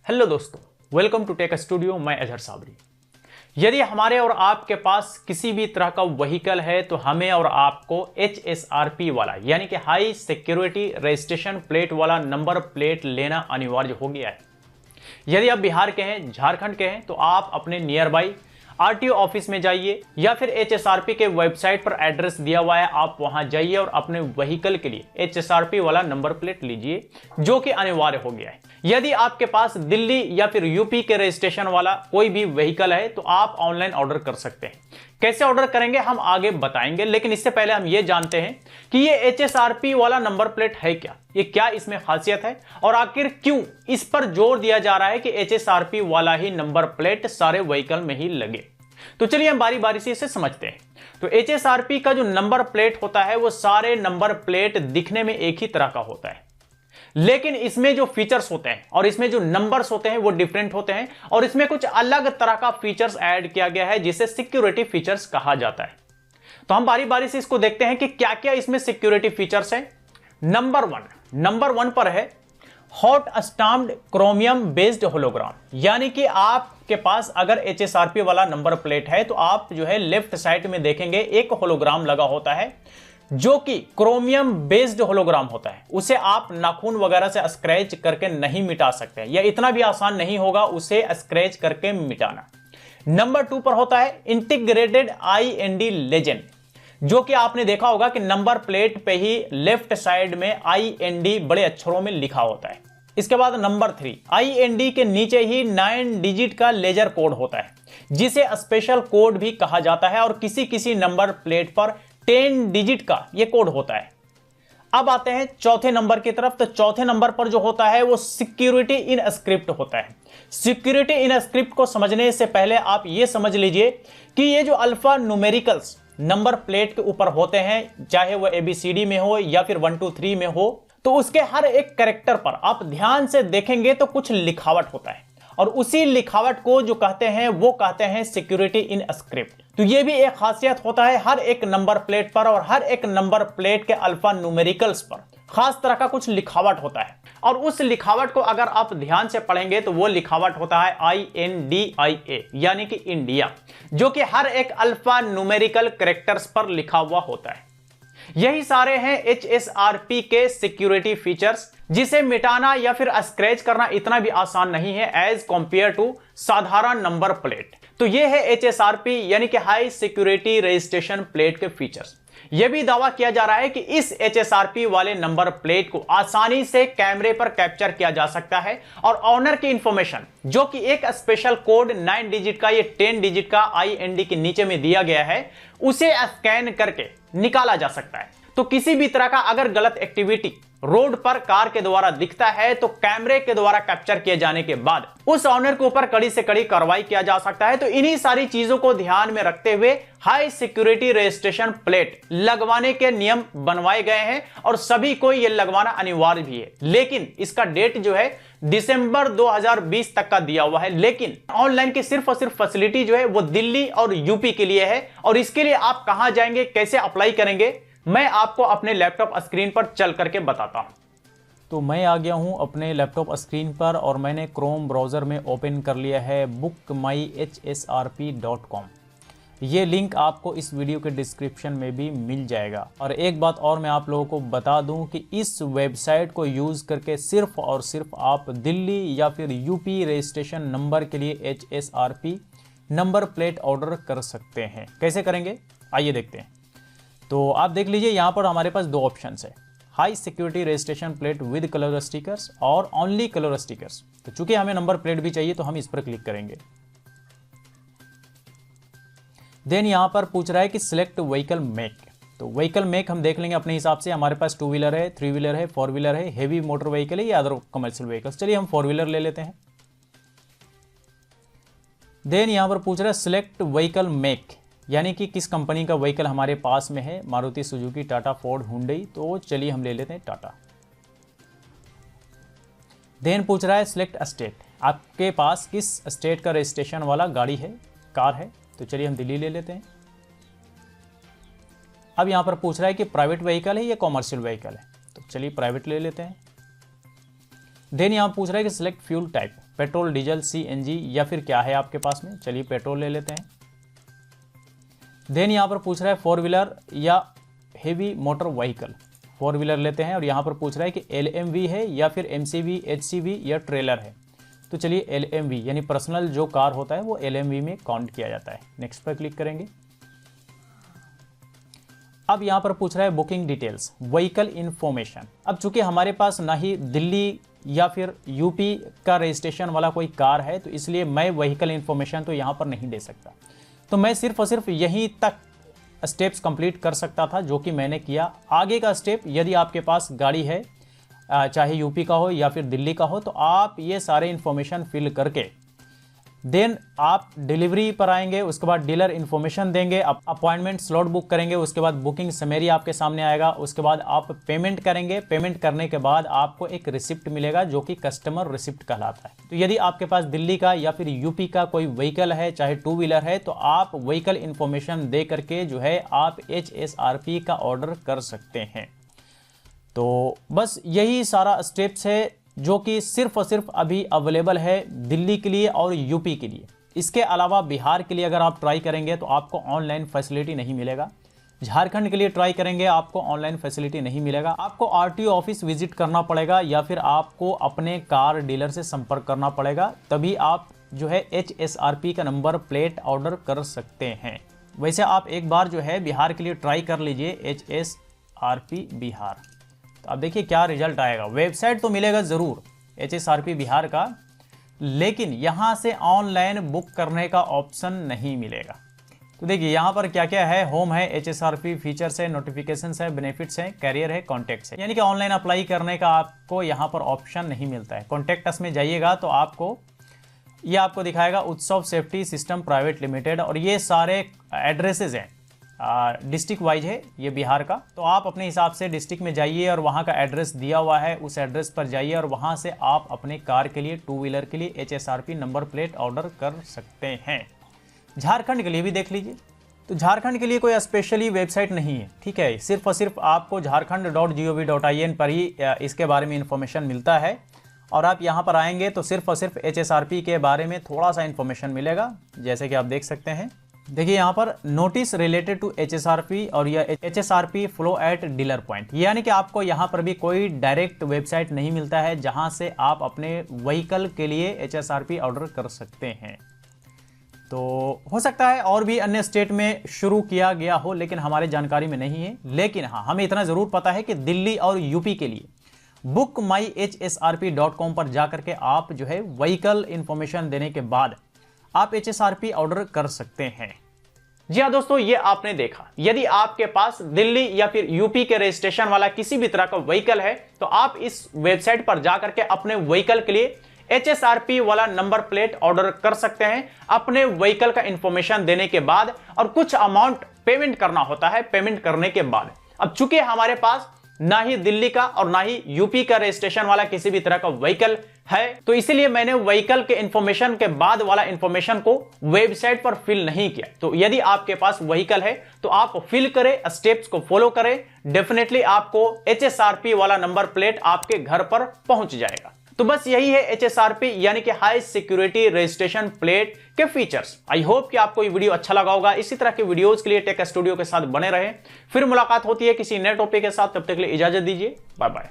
Hello दोस्तों, welcome to take studio. मैं अजहर साबरी। यदि हमारे और आपके पास किसी भी तरह का व्हीकल है तो हमें और आपको HSRP वाला यानी कि हाई सिक्योरिटी रजिस्ट्रेशन प्लेट वाला नंबर प्लेट लेना अनिवार्य हो गया है। यदि आप बिहार के हैं, झारखंड के हैं तो आप अपने नियर बाई RTO ऑफिस में जाइए या फिर HSRP के वेबसाइट पर एड्रेस दिया हुआ है, आप वहां जाइए और अपने व्हीकल के लिए HSRP वाला नंबर प्लेट लीजिए, जो कि अनिवार्य हो गया है। यदि आपके पास दिल्ली या फिर यूपी के रजिस्ट्रेशन वाला कोई भी व्हीकल है तो आप ऑनलाइन ऑर्डर कर सकते हैं। कैसे ऑर्डर करेंगे हम आगे बताएंगे, लेकिन इससे पहले हम ये जानते हैं कि ये HSRP वाला नंबर प्लेट है क्या, ये क्या इसमें खासियत है और आखिर क्यों इस पर जोर दिया जा रहा है कि HSRP वाला ही नंबर प्लेट सारे व्हीकल में ही लगे। तो चलिए हम बारी बारी से इसे समझते हैं। तो HSRP का जो नंबर प्लेट होता है वो सारे नंबर प्लेट दिखने में एक ही तरह का होता है, लेकिन इसमें जो फीचर्स होते हैं और इसमें जो नंबर्स होते हैं वो डिफरेंट होते हैं और इसमें कुछ अलग तरह का फीचर्स ऐड किया गया है जिसे सिक्योरिटी फीचर्स कहा जाता है। तो हम बारी बारी से इसको देखते हैं कि क्या क्या इसमें सिक्योरिटी फीचर्स हैं। नंबर वन पर है hot stamped chromium based hologram, यानी कि आपके पास अगर HSRP वाला नंबर प्लेट है तो आप जो है लेफ्ट साइड में देखेंगे एक होलोग्राम लगा होता है जो कि क्रोमियम बेस्ड होलोग्राम होता है। उसे आप नाखून वगैरह से स्क्रैच करके नहीं मिटा सकते, या इतना भी आसान नहीं होगा उसे स्क्रैच करके मिटाना। नंबर 2 पर होता है इंटीग्रेटेड IND लेजेंड, जो कि आपने देखा होगा कि नंबर प्लेट पे ही लेफ्ट साइड में IND बड़े अक्षरों में लिखा होता है। इसके बाद नंबर 3, IND के नीचे ही 9 डिजिट का लेजर कोड होता है जिसे स्पेशल कोड भी कहा जाता है और किसी किसी नंबर प्लेट पर 10 डिजिट का यह कोड होता है। अब आते हैं चौथे नंबर की तरफ। तो चौथे नंबर पर जो होता है वो सिक्योरिटी इन स्क्रिप्ट होता है। सिक्योरिटी इन स्क्रिप्ट को समझने से पहले आप ये समझ लीजिए कि ये जो अल्फा न्यूमेरिकल्स नंबर प्लेट के ऊपर होते हैं, चाहे वो ABCD में हो या फिर 1 2 3 में हो, तो उसके हर एक कैरेक्टर पर आप ध्यान से देखेंगे तो कुछ लिखावट होता है और उसी लिखावट को जो कहते हैं वो कहते हैं सिक्योरिटी इन स्क्रिप्ट। तो ये भी एक खासियत होता है हर एक नंबर प्लेट पर, और हर एक नंबर प्लेट के अल्फा न्यूमेरिकल्स पर खास तरह का कुछ लिखावट होता है और उस लिखावट को अगर आप ध्यान से पढ़ेंगे तो वो लिखावट होता है INDIA, यानी कि इंडिया, जो कि हर एक अल्फा न्यूमेरिकल कैरेक्टर्स पर लिखा हुआ होता है। यही सारे हैं HSRP के सिक्योरिटी फीचर्स, जिसे मिटाना या फिर स्क्रैच करना इतना भी आसान नहीं है एज कंपेयर टू साधारण नंबर प्लेट। तो ये है HSRP यानी कि हाई सिक्योरिटी रजिस्ट्रेशन प्लेट के फीचर्स। यह भी दावा किया जा रहा है कि इस HSRP वाले नंबर प्लेट को आसानी से कैमरे पर कैप्चर किया जा सकता है और ऑनर की इंफॉर्मेशन जो कि एक स्पेशल कोड 9 डिजिट का, ये 10 डिजिट का IND के नीचे में दिया गया है, उसे स्कैन करके निकाला जा सकता है। तो किसी भी तरह का अगर गलत एक्टिविटी रोड पर कार के द्वारा दिखता है तो कैमरे के द्वारा कैप्चर किए जाने के बाद उस ऑनर के ऊपर कड़ी से कड़ी कार्रवाई किया जा सकता है। तो इन्हीं सारी चीजों को ध्यान में रखते हुए हाई सिक्योरिटी रजिस्ट्रेशन प्लेट लगवाने के नियम बनवाए गए हैं और सभी को यह लगवाना अनिवार्य भी है। लेकिन इसका डेट जो है दिसंबर 2020 तक का दिया हुआ है, लेकिन ऑनलाइन की सिर्फ और सिर्फ फैसिलिटी जो है वो दिल्ली और यूपी के लिए है। और इसके लिए आप कहां जाएंगे, कैसे अप्लाई करेंगे, मैं आपको अपने लैपटॉप स्क्रीन पर चल करके बताता हूं। तो मैं आ गया हूं अपने लैपटॉप स्क्रीन पर और मैंने क्रोम ब्राउज़र में ओपन कर लिया है bookmyhsrp.com। ये लिंक आपको इस वीडियो के डिस्क्रिप्शन में भी मिल जाएगा। और एक बात और मैं आप लोगों को बता दूं कि इस वेबसाइट को यूज़ करके सिर्फ और सिर्फ आप दिल्ली या फिर यूपी रजिस्ट्रेशन नंबर के लिए HSRP नंबर प्लेट ऑर्डर कर सकते हैं। कैसे करेंगे आइए देखते हैं। तो आप देख लीजिए, यहाँ पर हमारे पास दो ऑप्शंस है, high security registration plate with colour stickers और ओनली कलर स्टिकर्स। तो चूंकि हमें नंबर प्लेट भी चाहिए तो हम इस पर क्लिक करेंगे। देन यहाँ पर पूछ रहा है कि सिलेक्ट व्हीकल मेक। तो व्हीकल मेक हम देख लेंगे अपने हिसाब से। हमारे पास 2 व्हीलर है, 3 व्हीलर है, 4 व्हीलर है, हेवी मोटर व्हीकल है या अदर कमर्शियल व्हीकल्स। चलिए हम 4 व्हीलर ले लेते हैं। देन यहाँ पर पूछ रहा है सिलेक्ट व्हीकल मेक, यानी कि किस कंपनी का व्हीकल हमारे पास में है, Maruti Suzuki, Tata, Ford, Hyundai. तो चलिए हम ले लेते हैं टाटा। देन पूछ रहा है सिलेक्ट स्टेट, आपके पास किस स्टेट का रजिस्ट्रेशन वाला गाड़ी है, कार है। तो चलिए हम दिल्ली ले लेते हैं। अब यहाँ पर पूछ रहा है कि प्राइवेट व्हीकल है या कॉमर्शियल व्हीकल है। तो चलिए प्राइवेट ले लेते हैं। देन यहाँ पूछ रहा है कि select fuel type, petrol, diesel, CNG या फिर क्या है आपके पास में। चलिए पेट्रोल ले लेते हैं। देन यहाँ पर पूछ रहा है 4 व्हीलर या हेवी मोटर व्हीकल। 4 व्हीलर लेते हैं और यहाँ पर पूछ रहा है कि LMV है या फिर MCV, HCV या ट्रेलर है। तो चलिए LMV यानी पर्सनल जो कार होता है वो LMV में काउंट किया जाता है। नेक्स्ट पर क्लिक करेंगे। अब यहाँ पर पूछ रहा है बुकिंग डिटेल्स, व्हीकल इन्फॉर्मेशन। अब चूंकि हमारे पास ना ही दिल्ली या फिर यूपी का रजिस्ट्रेशन वाला कोई कार है, तो इसलिए मैं व्हीकल इन्फॉर्मेशन तो यहाँ पर नहीं दे सकता। तो मैं सिर्फ और सिर्फ यहीं तक स्टेप्स कंप्लीट कर सकता था जो कि मैंने किया। आगे का स्टेप, यदि आपके पास गाड़ी है चाहे यूपी का हो या फिर दिल्ली का हो, तो आप ये सारे इन्फॉर्मेशन फिल करके देन आप डिलीवरी पर आएंगे, उसके बाद डीलर इन्फॉर्मेशन देंगे, अपॉइंटमेंट स्लॉट बुक करेंगे, उसके बाद बुकिंग समरी आपके सामने आएगा, उसके बाद आप पेमेंट करेंगे। पेमेंट करने के बाद आपको एक रिसिप्ट मिलेगा जो कि कस्टमर रिसिप्ट कहलाता है। तो यदि आपके पास दिल्ली का या फिर यूपी का कोई व्हीकल है, चाहे 2 व्हीलर है, तो आप व्हीकल इन्फॉर्मेशन दे करके जो है आप HSRP का ऑर्डर कर सकते हैं। तो बस यही सारा स्टेप्स है जो कि सिर्फ और सिर्फ अभी अवेलेबल है दिल्ली के लिए और यूपी के लिए। इसके अलावा बिहार के लिए अगर आप ट्राई करेंगे तो आपको ऑनलाइन फैसिलिटी नहीं मिलेगा। झारखंड के लिए ट्राई करेंगे आपको ऑनलाइन फैसिलिटी नहीं मिलेगा। आपको RTO ऑफिस विजिट करना पड़ेगा या फिर आपको अपने कार डीलर से संपर्क करना पड़ेगा, तभी आप जो है HSRP का नंबर प्लेट ऑर्डर कर सकते हैं। वैसे आप एक बार जो है बिहार के लिए ट्राई कर लीजिए HSRP बिहार, तो आप देखिए क्या रिजल्ट आएगा। वेबसाइट तो मिलेगा ज़रूर HSRP बिहार का, लेकिन यहाँ से ऑनलाइन बुक करने का ऑप्शन नहीं मिलेगा। तो देखिए यहाँ पर क्या क्या है, होम है, HSRP फीचर्स है, नोटिफिकेशंस है, बेनिफिट्स है, कैरियर है, कॉन्टैक्ट्स है, यानी कि ऑनलाइन अप्लाई करने का आपको यहाँ पर ऑप्शन नहीं मिलता है। कॉन्टैक्ट्स में जाइएगा तो ये आपको दिखाएगा उत्सव सेफ्टी सिस्टम प्राइवेट लिमिटेड, और ये सारे एड्रेसेस हैं, डिस्ट्रिक्ट वाइज है ये बिहार का। तो आप अपने हिसाब से डिस्ट्रिक्ट में जाइए और वहाँ का एड्रेस दिया हुआ है, उस एड्रेस पर जाइए और वहाँ से आप अपने कार के लिए, 2 व्हीलर के लिए HSRP नंबर प्लेट ऑर्डर कर सकते हैं। झारखंड के लिए भी देख लीजिए। तो झारखंड के लिए कोई स्पेशली वेबसाइट नहीं है, ठीक है। सिर्फ और सिर्फ आपको झारखंड.gov.in पर ही इसके बारे में इंफॉर्मेशन मिलता है, और आप यहाँ पर आएंगे तो सिर्फ और सिर्फ HSRP के बारे में थोड़ा सा इंफॉर्मेशन मिलेगा, जैसे कि आप देख सकते हैं। देखिए यहाँ पर नोटिस रिलेटेड टू HSRP और यह HSRP flow at dealer point, यानी कि आपको यहाँ पर भी कोई डायरेक्ट वेबसाइट नहीं मिलता है जहाँ से आप अपने व्हीकल के लिए HSRP ऑर्डर कर सकते हैं। तो हो सकता है और भी अन्य स्टेट में शुरू किया गया हो, लेकिन हमारे जानकारी में नहीं है। लेकिन हाँ, हमें इतना ज़रूर पता है कि दिल्ली और यूपी के लिए bookmyhsrp.com पर जाकर के आप जो है व्हीकल इंफॉर्मेशन देने के बाद आप HSRP ऑर्डर कर सकते हैं। जी हाँ दोस्तों, ये आपने देखा, यदि आपके पास दिल्ली या फिर यूपी के रजिस्ट्रेशन वाला किसी भी तरह का व्हीकल है, तो आप इस वेबसाइट पर जाकर के अपने व्हीकल के लिए HSRP वाला नंबर प्लेट ऑर्डर कर सकते हैं अपने व्हीकल का इंफॉर्मेशन देने के बाद, और कुछ अमाउंट पेमेंट करना होता है। पेमेंट करने के बाद, अब चूंकि हमारे पास ना ही दिल्ली का और ना ही यूपी का रजिस्ट्रेशन वाला किसी भी तरह का व्हीकल है, तो इसीलिए मैंने व्हीकल के इंफॉर्मेशन के बाद वाला इंफॉर्मेशन को वेबसाइट पर फिल नहीं किया। तो यदि आपके पास व्हीकल है तो आप फिल करें, स्टेप्स को फॉलो करें, डेफिनेटली आपको HSRP वाला नंबर प्लेट आपके घर पर पहुंच जाएगा। तो बस यही है HSRP यानी कि हाई सिक्योरिटी रजिस्ट्रेशन प्लेट के फीचर्स। आई होप कि आपको ये वीडियो अच्छा लगा होगा। इसी तरह के वीडियोस के लिए टेक स्टूडियो के साथ बने रहें। फिर मुलाकात होती है किसी नए टॉपिक के साथ, तब तक के लिए इजाजत दीजिए, बाय बाय।